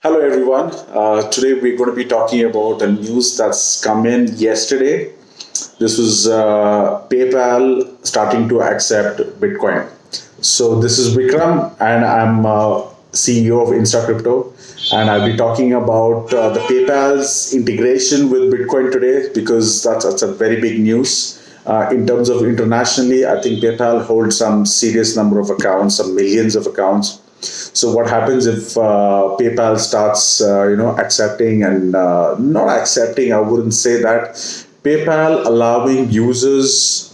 Hello, everyone. Today we're going to be talking about a news that's come in yesterday. This was PayPal starting to accept Bitcoin. So this is Vikram, and I'm CEO of InstaCrypto, and I'll be talking about the PayPal's integration with Bitcoin today because that's a very big news. In terms of internationally, I think PayPal holds some serious number of accounts, some millions of accounts. So what happens if PayPal starts, accepting and not accepting? I wouldn't say that. PayPal allowing users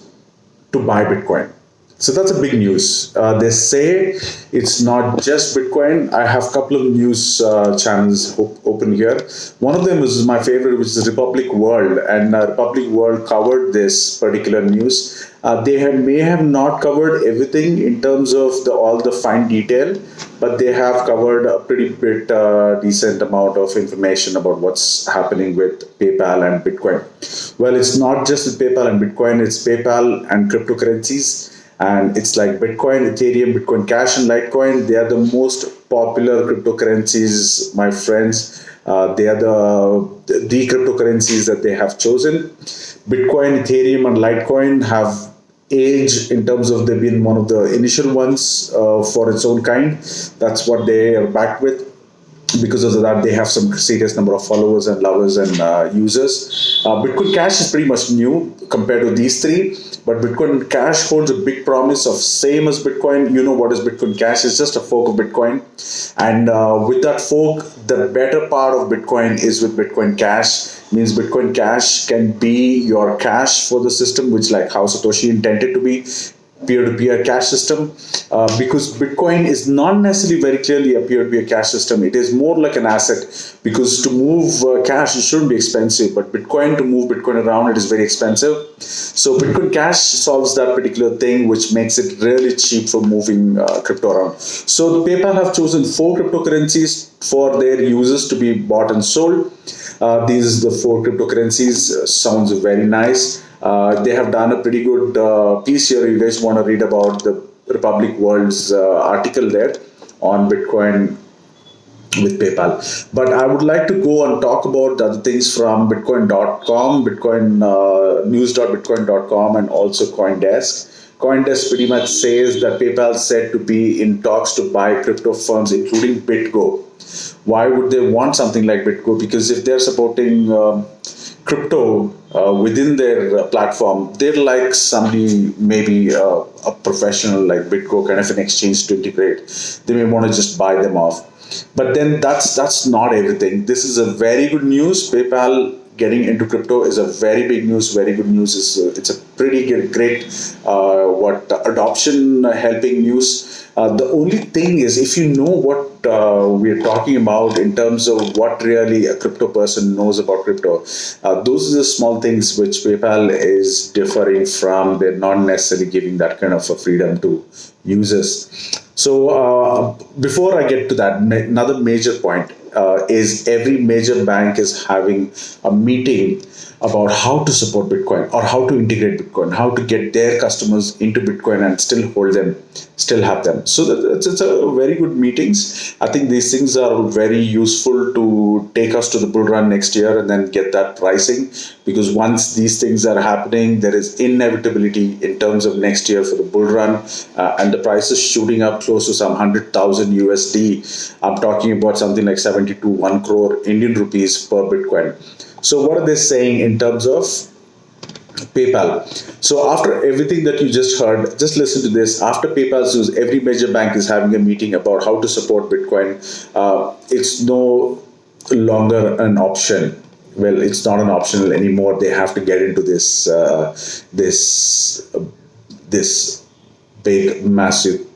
to buy Bitcoin. So that's a big news. They say it's not just Bitcoin. I have a couple of news channels open here. One of them is my favorite, which is Republic World, and Republic World covered this particular news. May have not covered everything in terms of all the fine detail, but they have covered a pretty decent amount of information about what's happening with PayPal and Bitcoin. Well, it's not just with PayPal and Bitcoin; it's PayPal and cryptocurrencies. And it's like Bitcoin, Ethereum, Bitcoin Cash, and Litecoin. They are the most popular cryptocurrencies, my friends. They are the cryptocurrencies that they have chosen. Bitcoin, Ethereum, and Litecoin have aged in terms of they've been one of the initial ones for its own kind. That's what they are backed with. Because of that, they have some serious number of followers and lovers and users. Bitcoin Cash is pretty much new compared to these three, but Bitcoin Cash holds a big promise of same as Bitcoin. You know what is Bitcoin Cash? It's just a fork of Bitcoin, and with that fork, the better part of Bitcoin is with Bitcoin Cash. Means Bitcoin Cash can be your cash for the system, which like how Satoshi intended to be peer-to-peer cash system, because Bitcoin is not necessarily very clearly a peer-to-peer cash system. It is more like an asset, because to move cash, it shouldn't be expensive, but Bitcoin, to move Bitcoin around, it is very expensive. So Bitcoin Cash solves that particular thing, which makes it really cheap for moving crypto around. So PayPal have chosen 4 cryptocurrencies for their users to be bought and sold. These are the 4 cryptocurrencies. Sounds very nice. They have done a pretty good piece here. You guys want to read about the Republic World's article there on Bitcoin with PayPal. But I would like to go and talk about the other things from Bitcoin.com, news.bitcoin.com, and also CoinDesk. CoinDesk pretty much says that PayPal is said to be in talks to buy crypto firms, including BitGo. Why would they want something like BitGo? Because if they're supporting crypto within their platform, they're like somebody, maybe a professional like BitGo, kind of an exchange to integrate. They may want to just buy them off. But then that's not everything. This is a very good news. PayPal getting into crypto is a very big news. Very good news. It's a pretty great adoption helping news. The only thing is, if you know what we're talking about in terms of what really a crypto person knows about crypto, those are the small things which PayPal is differing from. They're not necessarily giving that kind of a freedom to users. So before I get to that, another major point is every major bank is having a meeting about how to support Bitcoin or how to integrate Bitcoin, how to get their customers into Bitcoin and still hold them, still have them. So it's a very good meetings. I think these things are very useful to take us to the bull run next year and then get that pricing, because once these things are happening, there is inevitability in terms of next year for the bull run, and the price is shooting up close to some 100,000 USD. I'm talking about something like 70 to 1 crore Indian rupees per Bitcoin. So what are they saying in terms of PayPal? So after everything that you just heard, just listen to this. After PayPal's news, every major bank is having a meeting about how to support Bitcoin. It's no longer an option. Well, it's not an optional anymore. They have to get into this big, massive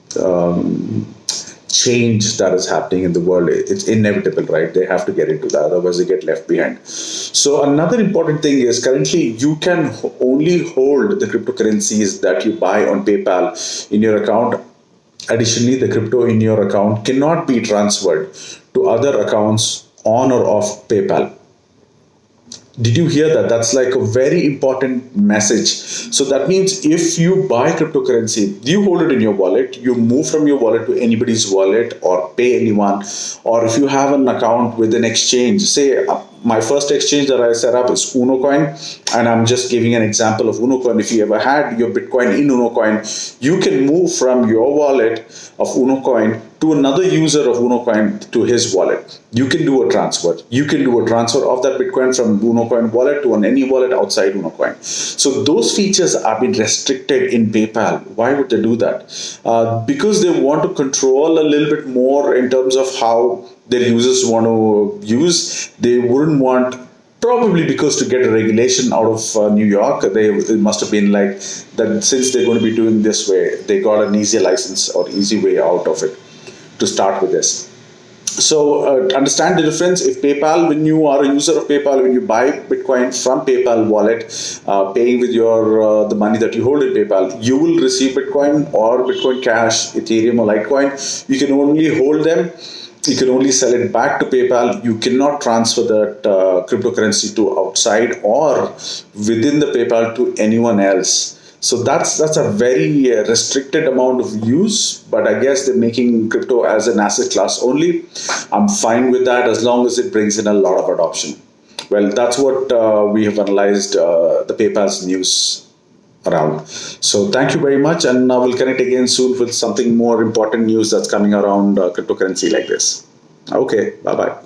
change that is happening in the world. It's inevitable, right? They have to get into that, otherwise they get left behind. So another important thing is, currently you can only hold the cryptocurrencies that you buy on PayPal in your account. Additionally, the crypto in your account cannot be transferred to other accounts on or off PayPal. Did you hear that? That's like a very important message. So that means if you buy cryptocurrency, you hold it in your wallet, you move from your wallet to anybody's wallet or pay anyone, or if you have an account with an exchange, say my first exchange that I set up is UnoCoin, and I'm just giving an example of UnoCoin. If you ever had your Bitcoin in UnoCoin, you can move from your wallet of UnoCoin to another user of UnoCoin to his wallet. You can do a transfer. You can do a transfer of that Bitcoin from UnoCoin wallet to any wallet outside UnoCoin. So those features have been restricted in PayPal. Why would they do that? Because they want to control a little bit more in terms of how their users want to use. They wouldn't want, probably because to get a regulation out of New York, it must have been like that since they're going to be doing this way, they got an easy license or easy way out of it to start with this. So understand the difference. If PayPal, when you are a user of PayPal, when you buy Bitcoin from PayPal wallet, paying with your the money that you hold in PayPal, you will receive Bitcoin or Bitcoin Cash, Ethereum or Litecoin. You can only hold them. You can only sell it back to PayPal. You cannot transfer that cryptocurrency to outside or within the PayPal to anyone else. So that's a very restricted amount of use, but I guess they're making crypto as an asset class only. I'm fine with that as long as it brings in a lot of adoption. Well, that's what we have analyzed the PayPal's news around. So thank you very much, and we'll connect again soon with something more important news that's coming around cryptocurrency like this. Okay, bye bye.